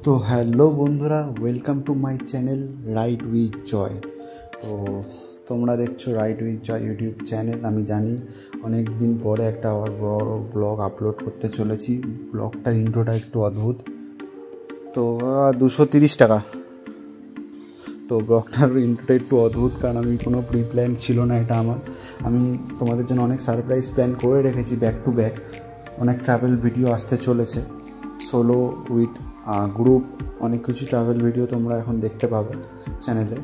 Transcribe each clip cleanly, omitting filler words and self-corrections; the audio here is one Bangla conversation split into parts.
তো হ্যালো বন্ধুরা, welcome to my channel ride with Joy. তো তোমরা দেখছো ride with Joy YouTube channel. আমি জানি অনেক দিন পরে একটা আবার বড় ব্লগ আপলোড করতে চলেছি। ব্লগটার ইন্ট্রোটা একটু অদ্ভুত, তো 230 টাকা। তো ব্লগটার ইন্ট্রোটা একটু অদ্ভুত, কারণ আমি কোনো প্রি প্ল্যান ছিল না এটা আমার। আমি তোমাদের জন্য অনেক সারপ্রাইজ প্ল্যান করে রেখেছি, ব্যাক টু ব্যাক অনেক ট্রাভেল ভিডিও আসতে চলেছে, সোলো উইথ গ্রুপ, অনেক কিছু ট্রাভেল ভিডিও তোমরা এখন দেখতে পাবে চ্যানেলে।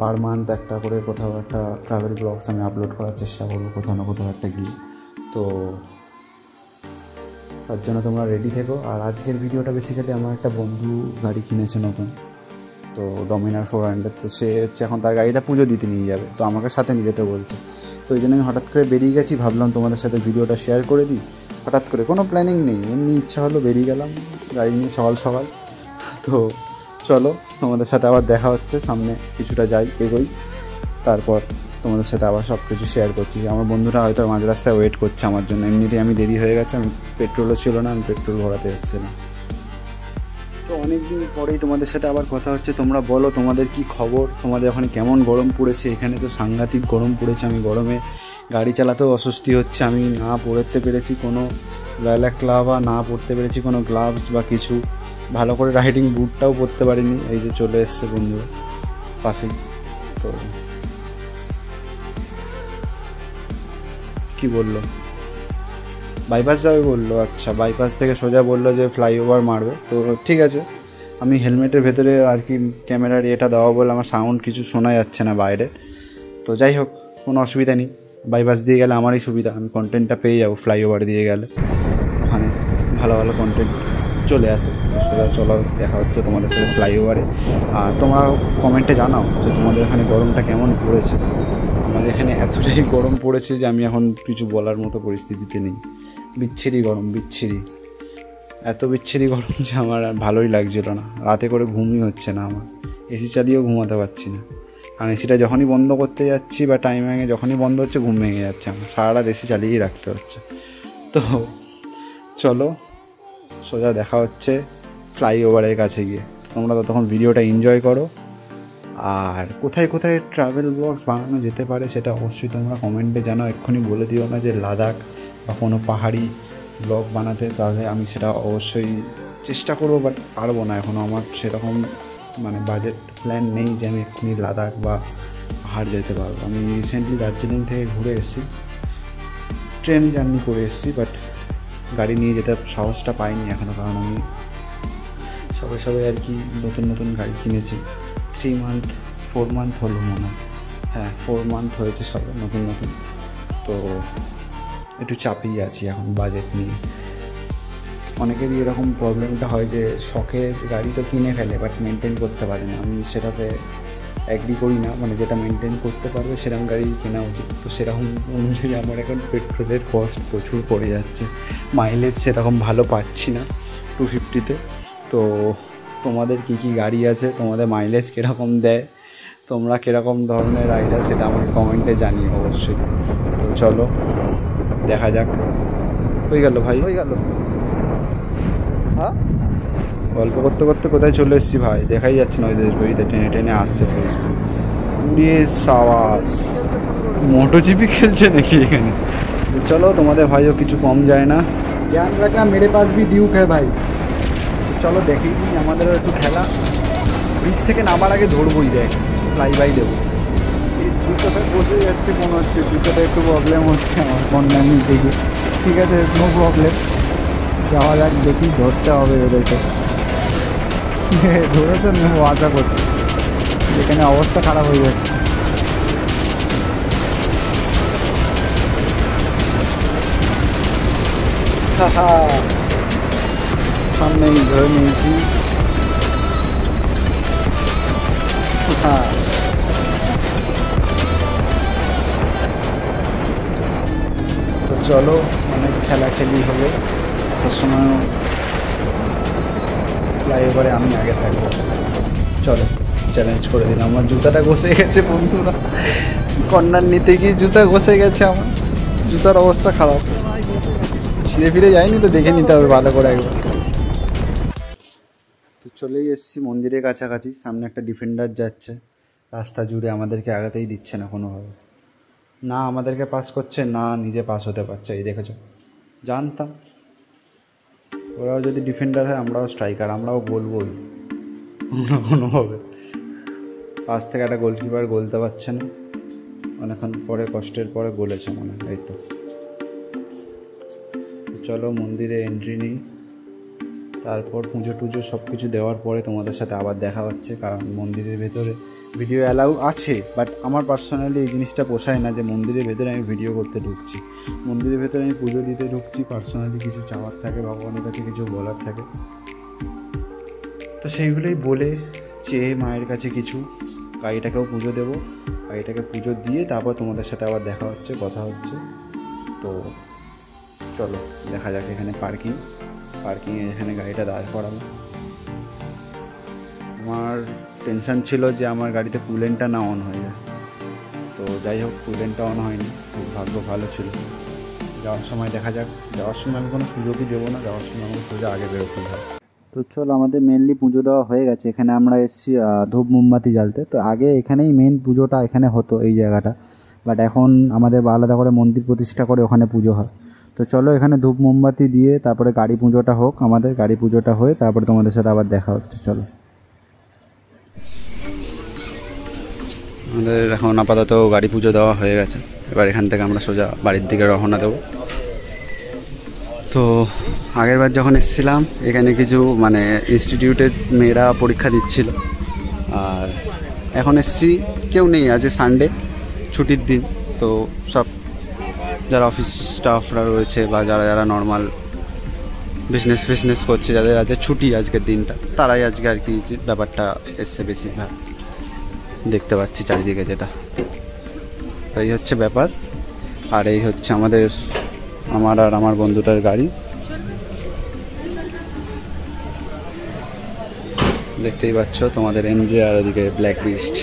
পার মান্থ একটা করে কোথাও একটা ট্রাভেল ব্লগস আমি আপলোড করার চেষ্টা করবো, কোথাও না কোথাও একটা গিয়ে। তো তার জন্য তোমরা রেডি থেকো। আর আজকের ভিডিওটা বেসিক্যালি আমার একটা বন্ধু গাড়ি কিনেছে নতুন, তো ডমিনার 400। তো সে হচ্ছে এখন তার গাড়িটা পুজো দিতে নিয়ে যাবে, তো আমাকে সাথে নিয়ে যেতে বলছে। তো ওই জন্য আমি হঠাৎ করে বেরিয়ে গেছি, ভাবলাম তোমাদের সাথে ভিডিওটা শেয়ার করে দিই। হঠাৎ করে কোনো প্ল্যানিং নেই, এমনি ইচ্ছা হলো বেরিয়ে গেলাম গাড়ি নিয়ে সকাল সকাল। তো চলো, তোমাদের সাথে আবার দেখা হচ্ছে, সামনে কিছুটা যাই এগোই, তারপর তোমাদের সাথে আবার সব কিছু শেয়ার করছি। আমার বন্ধুরা হয়তো মাঝ রাস্তায় ওয়েট করছে আমার জন্য, এমনিতেই আমি দেরি হয়ে গেছে, আমি পেট্রোলও ছিল না, আমি পেট্রোল ভরাতে এসেছিলাম। তো অনেক দিন পরেই তোমাদের সাথে আবার কথা হচ্ছে। তোমরা বলো তোমাদের কি খবর, তোমাদের ওখানে কেমন গরম পড়েছে? এখানে তো সাংঘাতিক গরম পড়েছে, আমি গরমে গাড়ি চালাতেও অস্বস্তি হচ্ছে। আমি না পরতে পেরেছি কোনো ব্যালাক্লা, বা না পরতে পেরেছি কোনো গ্লাভস বা কিছু, ভালো করে রাইডিং বুটটাও পরতে পারিনি। এই যে চলে এসছে বন্ধুরা পাশেই। তো কি বললো, বাইপাস যাবে বললো। আচ্ছা, বাইপাস থেকে সোজা বললো যে ফ্লাইওভার মারবে। তো ঠিক আছে, আমি হেলমেটের ভেতরে আর কি ক্যামেরার এটা দেওয়া বলে আমার সাউন্ড কিছু শোনা যাচ্ছে না বাইরে। তো যাই হোক, কোনো অসুবিধা নেই, বাইপাস দিয়ে গেলে আমারই সুবিধা, আমি কন্টেন্টটা পেয়ে যাবো। ফ্লাইওভার দিয়ে গেলে ওখানে ভালো ভালো কন্টেন্ট চলে আসে। তো সোজা চলো, দেখা হচ্ছে তোমাদের সাথে ফ্লাইওভারে। আর তোমরা কমেন্টে জানাও যে তোমাদের এখানে গরমটা কেমন পড়েছে। আমাদের এখানে এতটাই গরম পড়েছে যে আমি এখন কিছু বলার মতো পরিস্থিতিতে নেই। বিচ্ছিরি গরম, বিচ্ছিরি, এত বিচ্ছিরি গরম যে আমার আর ভালোই লাগছিল না। রাতে করে ঘুমই হচ্ছে না আমার, এসি চালিয়েও ঘুমাতে পারছি না। কারণ এসিটা যখনই বন্ধ করতে যাচ্ছি বা টাইম ভেঙে যখনই বন্ধ হচ্ছে, ঘুম ভেঙে যাচ্ছে আমার, সারা রাত এসি চালিয়েই রাখতে হচ্ছে। তো চলো, সোজা দেখা হচ্ছে ফ্লাইওভারের কাছে গিয়ে। তোমরা ততক্ষণ ভিডিওটা এনজয় করো। আর কোথায় কোথায় ট্রাভেল ব্লগস বানানো যেতে পারে সেটা অবশ্যই তোমরা কমেন্টে জানাও। এক্ষুনি বলে দিও না যে লাদাখ বা কোনো পাহাড়ি ব্লগ বানাতে, তাহলে আমি সেটা অবশ্যই চেষ্টা করবো, বাট পারবো না এখনও। আমার সেরকম মানে বাজেট প্ল্যান নেই যে আমি এক্ষুনি লাদাখ বা পাহাড় যেতে পারবো। আমি রিসেন্টলি দার্জিলিং থেকে ঘুরে এসেছি, ট্রেন জার্নি করে এসেছি, বাট গাড়ি নিয়ে যেতে সাহসটা পাইনি এখনও, কারণ আমি সবে আর কি নতুন নতুন গাড়ি কিনেছি। 4 মান্থ হলো মনে হয়, হ্যাঁ 4 মান্থ হয়েছে সবে নতুন নতুন। তো একটু চাপেই আছি এখন বাজেট নিয়ে। অনেকেরই এরকম প্রবলেমটা হয় যে শখের গাড়ি তো কিনে ফেলে, বাট মেনটেন করতে পারে না। আমি সেটাতে অ্যাগ্রি করি না, মানে যেটা মেনটেন করতে পারবে সেরকম গাড়ি কেনা উচিত। তো সেরকম অনুযায়ী আমার এখন পেট্রোলের কস্ট প্রচুর পড়ে যাচ্ছে, মাইলেজ সেরকম ভালো পাচ্ছি না 250-তে। তো তোমাদের কী কী গাড়ি আছে, তোমাদের মাইলেজ কীরকম দেয়, তোমরা কীরকম ধরনের রাইডার, সেটা আমাকে কমেন্টে জানিয়ে অবশ্যই। তো চলো দেখা যাক। হয়ে গেল ভাই, হয়ে গেল। হ্যাঁ, গল্প করতে করতে কোথায় চলে এসেছি ভাই, দেখাই যাচ্ছে না। ওইদের ওইতে টেনে টেনে আসছে ফেসবুক। উড়িয়ে সাওয়াস, মোটোজিপি খেলছে নাকি এখানে? চলো, তোমাদের ভাইও কিছু কম যায় না। জ্ঞান রাখনা, মেরে পাস ভি ডিউক হ্যাঁ ভাই। চলো দেখিয়ে দিই আমাদেরও একটু খেলা। ব্রিজ থেকে নামার আগে ধরবই, দেখ ফ্লাই বাই দেবো। এই জুতোটা বসে যাচ্ছে মনে হচ্ছে, জুতোটা একটু প্রবলেম হচ্ছে আমার কন্যানি থেকে। ঠিক আছে, নো প্রবলেম, যাওয়া যাক, দেখি ধরতে হবে ওদেরকে। ধরে তো নেবো আশা করছি, এখানে অবস্থা খারাপ হয়ে যাচ্ছে। সামনেই ধরে নিয়েছি। তো চলো, অনেক খেলাখেলি হবে। আসার সময় ফ্লাইওভারে আমি আগে থাকবো। চলো, চ্যালেঞ্জ করে দিলাম। আমার জুতাটা ঘষে গেছে বন্ধুরা, কর্নার নিতে গিয়ে জুতা ঘষে গেছে আমার, জুতার অবস্থা খারাপ। ছিঁড়ে ফিরে যায়নি তো, দেখে নিতে হবে ভালো করে একবার। তো চলেই এসেছি মন্দিরের কাছাকাছি। সামনে একটা ডিফেন্ডার যাচ্ছে রাস্তা জুড়ে, আমাদেরকে আগাতেই দিচ্ছে না কোনোভাবে, না আমাদেরকে পাস করছে না নিজে পাস হতে পারছে। এই দেখেছো, জানতাম ওরাও যদি ডিফেন্ডার হয় আমরাও স্ট্রাইকার, আমরাও বলবোই কোনোভাবে। পাশ থেকে একটা গোলকিপার গোলতে পারছে না, অনেকক্ষণ পরে কষ্টের পরে গোলেছে মনে হয়। এই তো চলো মন্দিরে এন্ট্রি নিই, তারপর পুজো টুজো সব কিছু দেওয়ার পরে তোমাদের সাথে আবার দেখা হচ্ছে। কারণ মন্দিরের ভেতরে ভিডিও অ্যালাউ আছে, বাট আমার পার্সোনালি এই জিনিসটা পোষায় না যে মন্দিরের ভেতরে আমি ভিডিও করতে ঢুকছি। মন্দিরের ভেতরে আমি পুজো দিতে ঢুকছি, পার্সোনালি কিছু চাওয়ার থাকে, ভগবানের কাছে কিছু বলার থাকে, তো সেইগুলোই বলে চেয়ে মায়ের কাছে কিছু গাড়িটাকেও পুজো দেবো। গাড়িটাকে পুজো দিয়ে তারপর তোমাদের সাথে আবার দেখা হচ্ছে, কথা হচ্ছে। তো চলো দেখা যাক। এখানে পার্কিংয়ে এখানে গাড়িটা দাঁড় করানো। আমার টেনশান ছিল যে আমার গাড়িতে কুলেন্টটা না অন হয়ে যায়, তো যাই হোক কুলেন্টটা অন হয়নি, খুব ভাগ্য ভালো ছিল। যাওয়ার সময় দেখা যাক, যাওয়ার সময় আমি কোনো সুযোগই দেবো না, যাওয়ার সময় আমাকে সোজা আগে বেরোতে হবে। তো চলো আমাদের মেনলি পুজো দেওয়া হয়ে গেছে। এখানে আমরা এসেছি ধূপ মোমবাতি জ্বালতে। তো আগে এখানেই মেন পুজোটা এখানে হতো, এই জায়গাটা, বাট এখন আমাদের আলাদা করে মন্দির প্রতিষ্ঠা করে ওখানে পুজো হয়। তো চলো এখানে ধূপ মোমবাতি দিয়ে তারপরে গাড়ি পুজোটা হোক, আমাদের গাড়ি পুজোটা হয়ে তারপরে তোমাদের সাথে আবার দেখা হচ্ছে। চলো আমাদের এখন আপাতত গাড়ি পুজো দেওয়া হয়ে গেছে, এবার এখান থেকে আমরা সোজা বাড়ির দিকে রওনা দেবো। তো আগেরবার যখন এসেছিলাম এখানে কিছু ইনস্টিটিউটের মেয়েরা পরীক্ষা দিচ্ছিল, আর এখন এসেছি কেউ নেই, আজ সানডে ছুটির দিন। তো সব যারা অফিস স্টাফরা রয়েছে বা যারা নর্মাল বিজনেস করছে, যাদের আজকে ছুটি আজকের দিনটা, তারাই আজকে আর কি ব্যাপারটা এসছে বেশিরভাগ, দেখতে পাচ্ছি চারিদিকে যেটা। তো এই হচ্ছে ব্যাপার। আর এই হচ্ছে আমার আর আমার বন্ধুটার গাড়ি, দেখতেই পাচ্ছ তোমাদের এমজে, আর ওদিকে ব্ল্যাক বিস্ট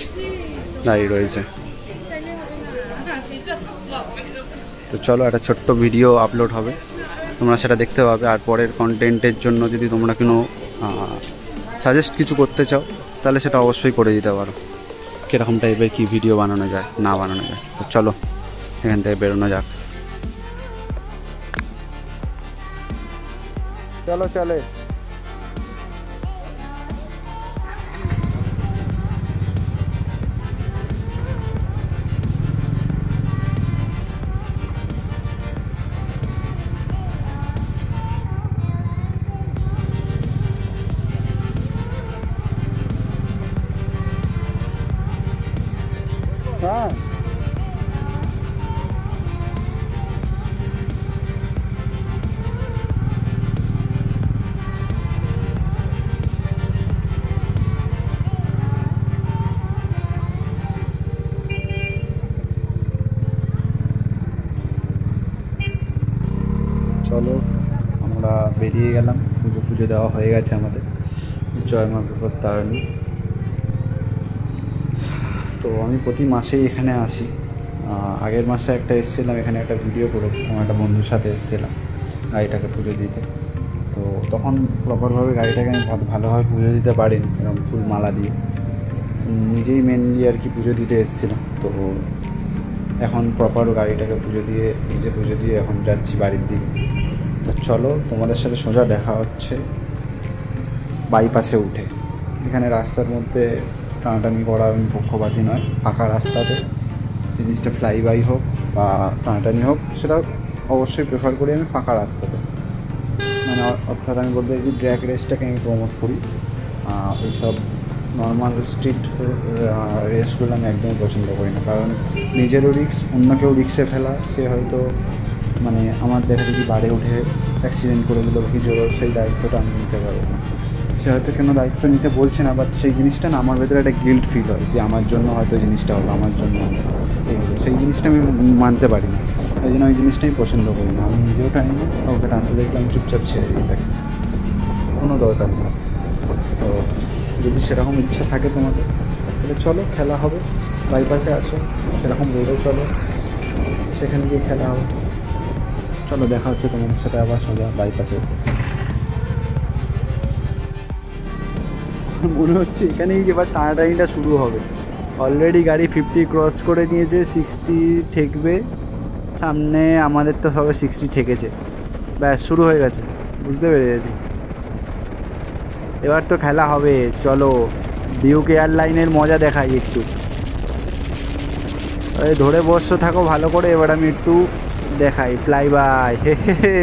দাঁড়িয়ে রয়েছে। তো চলো একটা ছোট্ট ভিডিও আপলোড হবে, তোমরা সেটা দেখতে পাবে। আর পরের কন্টেন্টের জন্য যদি তোমরা কোনো সাজেস্ট কিছু করতে চাও তাহলে সেটা অবশ্যই করে দিতে পারো, কীরকম টাইপের কী ভিডিও বানানো যায় না বানানো যায়। তো চলো এখান থেকে বেরোনো যাক। চলো চলে হ্যাঁ। চলো আমরা বেরিয়ে গেলাম, পুজো দেওয়া হয়ে গেছে আমাদের, জয় মা বিপত্তারিণী। তো আমি প্রতি মাসেই এখানে আসি, আগের মাসে একটা এসেছিলাম, এখানে একটা ভিডিও করেছিলাম, একটা বন্ধুর সাথে এসেছিলাম গাড়িটাকে পুজো দিতে। তো তখন প্রপারভাবে গাড়িটাকে আমি ভালোভাবে পুজো দিতে পারিনি, এরকম ফুল মালা দিয়ে নিজেই মেনলি আর কি পুজো দিতে এসেছিলাম। তো এখন প্রপার গাড়িটাকে নিজে পুজো দিয়ে এখন যাচ্ছি বাড়ির দিকে। তো চলো তোমাদের সাথে সোজা দেখা হচ্ছে বাইপাসে উঠে। এখানে রাস্তার মধ্যে টানাটানি করা আমি পক্ষপাতী নয়, ফাঁকা রাস্তাতে জিনিসটা ফ্লাই বাই হোক বা টানাটানি হোক, সেটা অবশ্যই প্রেফার করি আমি ফাঁকা রাস্তাতে। অর্থাৎ আমি বলতে চাইছি ড্র্যাগ রেসটাকে আমি প্রমোট করি, এইসব নর্মাল স্ট্রিট রেসগুলো আমি একদমই পছন্দ করি না। কারণ নিজেরও রিস্ক, অন্য কেউ রিক্সে ফেলা, সে হয়তো আমার দেখা দেখি বাড়ে উঠে অ্যাক্সিডেন্ট করে দিল কিছু, সেই দায়িত্বটা আমি নিতে পারবো না। সে হয়তো কেন দায়িত্ব নিতে বলছে না, বাট সেই জিনিসটা না আমার ভেতরে একটা গিল্ট ফিল হয় যে আমার জন্য হয়তো জিনিসটা হলো, আমার জন্য সেই জিনিসটা আমি মানতে পারি না। তাই জন্য ওই জিনিসটাই পছন্দ করি না। আমি নিজেও টাইম না, কাউকে টানতে দেখলে আমি চুপচাপ ছেড়ে দিয়ে থাকি, কোনো দরকার নেই। তো যদি সেরকম ইচ্ছা থাকে তোমাদের তাহলে চলো, খেলা হবে, বাইপাসে আছো সেরকম রোডেও চলো, সেখানে গিয়ে খেলা হবে। চলো দেখা হচ্ছে তোমাদের সাথে আবার সোজা বাইপাসে। আমার মনে হচ্ছে এখানেই এবার টানাটানিটা শুরু হবে। অলরেডি গাড়ি 50 ক্রস করে নিয়েছে, 60 ঠেকবে সামনে, আমাদের তো সবে 60 ঠেকেছে, ব্যাস শুরু হয়ে গেছে, বুঝতে পেরে গেছি। এবার তো খেলা হবে, চলো ডিউক এয়ারলাইনের মজা দেখাই একটু। এই ধরে বসো থাকো ভালো করে, এবার আমি একটু দেখাই ফ্লাই বাই। হে হে হে,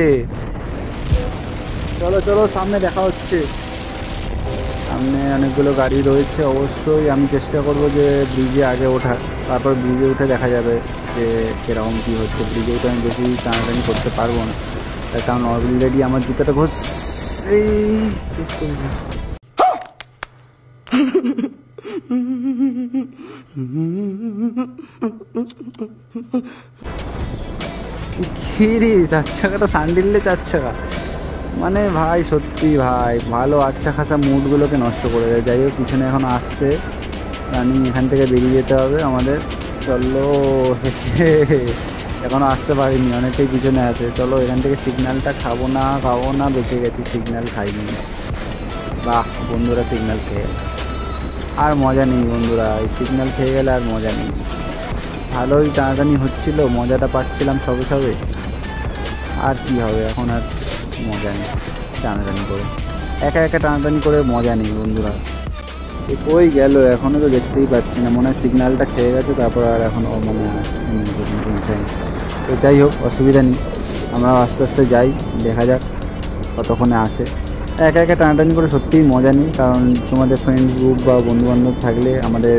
চলো চলো সামনে দেখা হচ্ছে। সামনে অনেকগুলো গাড়ি রয়েছে, অবশ্যই আমি চেষ্টা করব যে ব্রিজে আগে ওঠার, তারপর ব্রিজে উঠে দেখা যাবে যে কীরকম কী হচ্ছে। ব্রিজে উঠে আমি বেশি টানাটানি করতে পারবো না, তার কারণ অলরেডি আমার জুতাটা ঘষ এই কেস করেছে। কি রে, 4 চাকাটা স্যান্ডেলে 4 চাকা, মানে ভাই সত্যি ভাই ভালো আচ্ছা খাসা মুডগুলোকে নষ্ট করে দেয়। যাই হোক পিছনে এখন আসছে রানিং, এখান থেকে বেরিয়ে যেতে হবে আমাদের। চলো এখনও আসতে পারিনি, অনেকটাই পিছনে আছে। চলো এখান থেকে সিগন্যালটা খাবো না, বেঁচে গেছি, সিগন্যাল খাইনি। বাহ বন্ধুরা, সিগন্যাল খেয়ে গেল, আর মজা নেই বন্ধুরা, এই সিগন্যাল খেয়ে গেলে আর মজা নেই। ভালোই টানাটানি হচ্ছিল, মজাটা পাচ্ছিলাম সবে সবে, আর কি হবে এখন, আর মজা নেই টানাটানি করে, একা একা টানাটানি করে মজা নেই বন্ধুরা। ওই গেল, এখনও তো দেখতেই পাচ্ছি না, মনে হয় সিগন্যালটা খেয়ে গেছে, তারপর আর এখন মনে আসছে পৌঁছায়নি। তো যাই হোক অসুবিধা নেই, আমরা আস্তে আস্তে যাই, দেখা যাক কতক্ষণে আসে। একা একা টানাটানি করে সত্যিই মজা নেই, কারণ তোমাদের ফ্রেন্ডস গ্রুপ বা বন্ধুবান্ধব থাকলে, আমাদের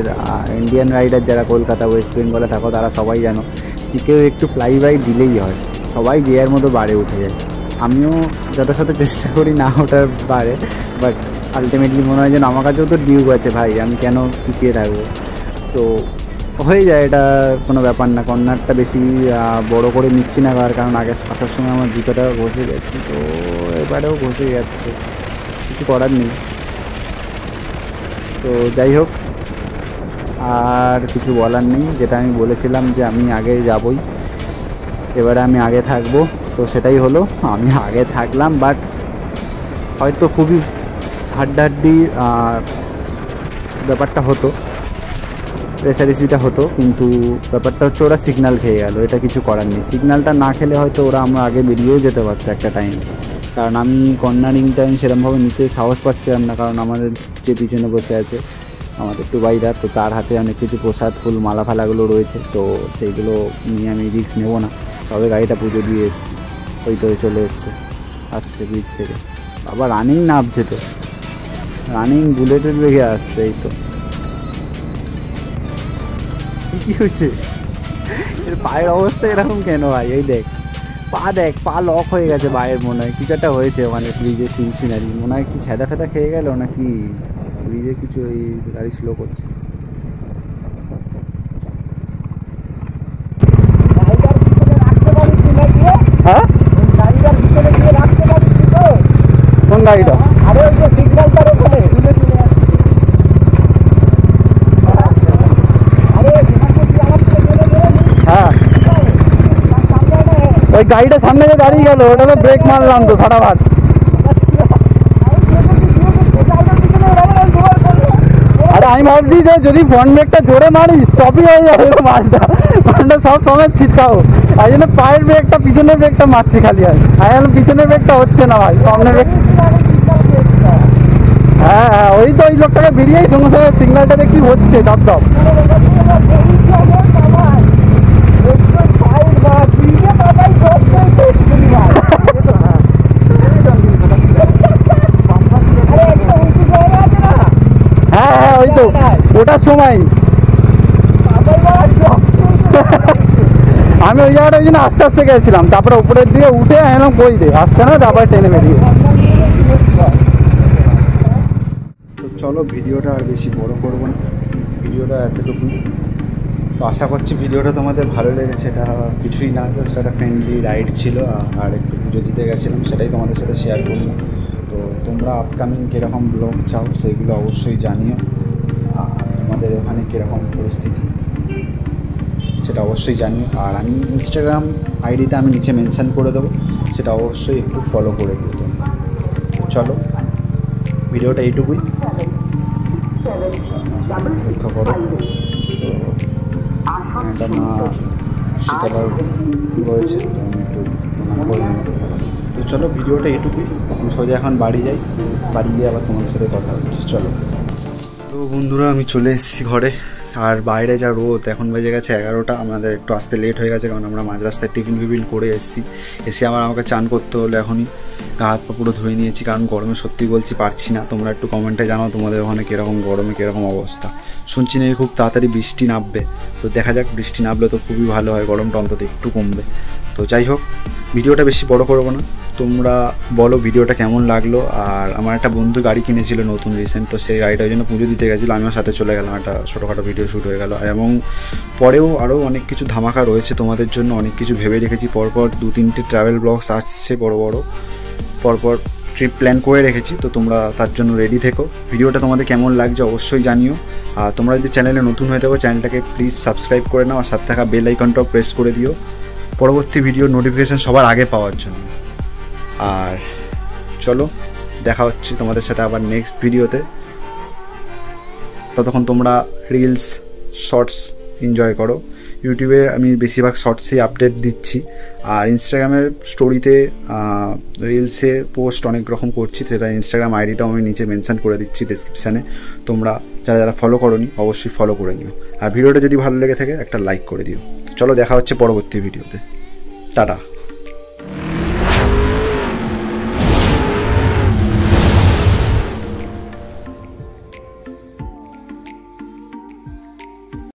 ইন্ডিয়ান রাইডার যারা কলকাতা ওয়েস্ট বেঙ্গলে থাকো তারা সবাই জানো যে কেউ একটু ফ্লাই বাই দিলেই হয়, সবাই যে এর মতো বাড়ে উঠে যায়। আমিও যথাযথ চেষ্টা করি না ওঠার বারে, বাট আলটিমেটলি মনে হয় যেন আমার কাছেও তো ডিউক আছে ভাই, আমি কেন পিছিয়ে থাকবো। তো হয়ে যায়, এটা কোনো ব্যাপার না। কর্নারটা বেশি বড় করে নিচ্ছি না, কারণ আগে আসার সময় আমার জুতোটা ঘষে যাচ্ছে, তো এবারেও ঘষে যাচ্ছে, কিছু করার নেই। তো যাই হোক, আর কিছু বলার নেই, যেটা আমি বলেছিলাম যে আমি আগে যাবই, এবারে আমি আগে থাকবো, তো সেটাই হলো, আমি আগে থাকলাম। বাট হয়তো খুবই হাড্ডাহাড্ডি ব্যাপারটা হতো, রেসারেসিটা হতো, কিন্তু ব্যাপারটা হচ্ছে ওরা সিগন্যাল খেয়ে গেল, এটা কিছু করার নেই। সিগন্যালটা না খেলে হয়তো ওরা আমরা আগে বেরিয়েও যেতে পারতো একটা টাইম, কারণ আমি কর্নারিং টাইম সেরকমভাবে নিতে সাহস পাচ্ছিলাম না, কারণ আমাদের যে পিছনে বসে আছে আমাদের টুবাইদার, তো তার হাতে অনেক কিছু প্রসাদ ফুল মালা ফালাগুলো রয়েছে, তো সেইগুলো নিয়ে আমি রিস্ক নেবো না। তবে গাড়িটা পুজো দিয়ে এসছি, ওই তো চলে আসছে ব্রিজ থেকে, আবার রানিং নামছে, তো রানিং বুলেটের বেগে আসছে। এই তো কি হয়েছে, এর পায়ের অবস্থা এরকম কেন ভাই? এই দেখ পা লক হয়ে গেছে পায়ের, মনে হয় কিছু একটা হয়েছে ওখানে ব্রিজে, সিনারি মনে হয় কি ছেদা ফেদা খেয়ে গেল নাকি ব্রিজে কিছু, এই গাড়ি স্লো করছে। হ্যাঁ কোন গাড়িটা? আরে ওই যে সিগন্যালটার ওখানে, হ্যাঁ ওই গাড়িটা সামনে যে দাঁড়িয়ে গেল, ওটা তো ব্রেক মারলাম তো ফাটাফাট। আরে আমি ভাবছি যে যদি ফ্রন্ট ব্রেকটা জোরে মারি স্টপই হয়ে যাবে মালটা সব সময় ছিটকাও, তাই জন্য পায়ের ব্রেকটা পিছনের ব্রেকটা মারছি খালি। আর পিছনের ব্রেকটা হচ্ছে না ভাই, সামনের ব্রেক। হ্যাঁ ওই তো ওই লোকটাকে বেরিয়েই সঙ্গে সঙ্গে সিগন্যালটা দেখি হচ্ছে দপ দপ। হ্যাঁ ওই তো ওটার সময় আমি ওই জায়গাটা ওই জন্য আস্তে আস্তে গেছিলাম, তারপরে উপরের দিকে উঠে এলাম কই দে আসছে না, তারপরে টেনে বেরিয়ে। তো চলো ভিডিওটা আর বেশি বড় করবো না, ভিডিওটা এতটুকুই। তো আশা করছি ভিডিওটা তোমাদের ভালো লেগেছে। এটা কিছুই না, জাস্ট একটা ফ্রেন্ডলি রাইড ছিল, আর একটু পুজো দিতে গেছিলাম, সেটাই তোমাদের সাথে শেয়ার করলাম। তো তোমরা আপকামিং কীরকম ব্লগ চাও সেইগুলো অবশ্যই জানিও, তোমাদের ওখানে কীরকম পরিস্থিতি সেটা অবশ্যই জানিও। আর আমি ইনস্টাগ্রাম আইডিটা আমি নিচে মেনশান করে দেবো, সেটা অবশ্যই একটু ফলো করে দিও। চলো ভিডিওটা এইটুকুই। অপেক্ষা করো। তো এটা মা শীতলার রয়েছে, তো আমি একটু প্রণাম করে নেব। তো চলো ভিডিওটা এটুকুই, আমি সোজা এখন বাড়ি যাই, বাড়ি গিয়ে আবার তোমার সাথে কথা হচ্ছে। চলো। তো বন্ধুরা আমি চলে এসেছি ঘরে, আর বাইরে যা রোদ, এখন বেজে গেছে 11টা। আমাদের একটু আসতে লেট হয়ে গেছে, কারণ আমরা মাঝ রাস্তায় টিফিন করে এসেছি। এসে আমাকে চান করতে হলো, এখনই গা হাত পা পুরো ধুয়ে নিয়েছি, কারণ গরমে সত্যি বলছি পারছি না। তোমরা একটু কমেন্টে জানাও তোমাদের ওখানে কীরকম গরমে কীরকম অবস্থা। শুনছি নাকি খুব তাড়াতাড়ি বৃষ্টি নামবে, তো দেখা যাক, বৃষ্টি নামলে তো খুবই ভালো হয়, গরমটা অন্তত একটু কমবে। তো যাই হোক, ভিডিওটা বেশি বড় করবো না, তোমরা বলো ভিডিওটা কেমন লাগলো। আর আমার একটা বন্ধু গাড়ি কিনেছিল নতুন রিসেন্ট, তো সেই গাড়িটার জন্য পুজো দিতে গেছিলো, আমিও সাথে চলে গেলাম, একটা ছোটোখাটো ভিডিও শ্যুট হয়ে গেলো। এবং পরেও আরও অনেক কিছু ধামাকা রয়েছে তোমাদের জন্য, অনেক কিছু ভেবে রেখেছি। পরপর 2-3টে ট্রাভেল ব্লগস আসছে বড় বড়, পরপর ট্রিপ প্ল্যান করে রেখেছি, তো তোমরা তার জন্য রেডি থেকো। ভিডিওটা তোমাদের কেমন লাগছে অবশ্যই জানিও। আর তোমরা যদি চ্যানেলে নতুন হয়ে থাকো, চ্যানেলটাকে প্লিজ সাবস্ক্রাইব করে নাও, আর সাথে থাকা বেল আইকনটাও প্রেস করে দিও পরবর্তী ভিডিওর নোটিফিকেশান সবার আগে পাওয়ার জন্য। আর চলো, দেখা হচ্ছে তোমাদের সাথে আবার নেক্সট ভিডিওতে। ততক্ষণ তোমরা রিলস শর্টস এনজয় করো। ইউটিউবে আমি বেশিরভাগ শর্টসেই আপডেট দিচ্ছি, আর ইনস্টাগ্রামের স্টোরিতে রিলসে পোস্ট অনেক রকম করছি, সেটা ইনস্টাগ্রাম আইডিটাও আমি নিচে মেনশন করে দিচ্ছি ডিসক্রিপশানে। তোমরা যারা যারা ফলো করোনি অবশ্যই ফলো করে নিও, আর ভিডিওটা যদি ভালো লেগে থাকে একটা লাইক করে দিও। চলো দেখা হচ্ছে পরবর্তী ভিডিওতে, টাটা।